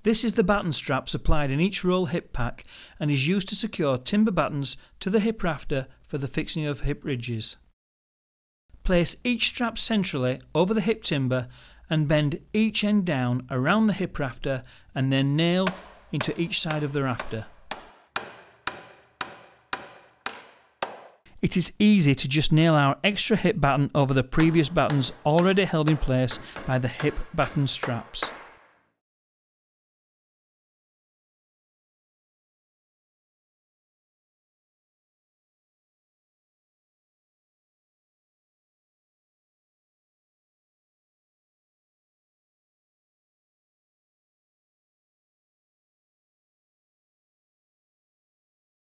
This is the batten strap supplied in each roll hip pack and is used to secure timber battens to the hip rafter for the fixing of hip ridges. Place each strap centrally over the hip timber and bend each end down around the hip rafter and then nail into each side of the rafter. It is easy to just nail our extra hip batten over the previous battens already held in place by the hip batten straps.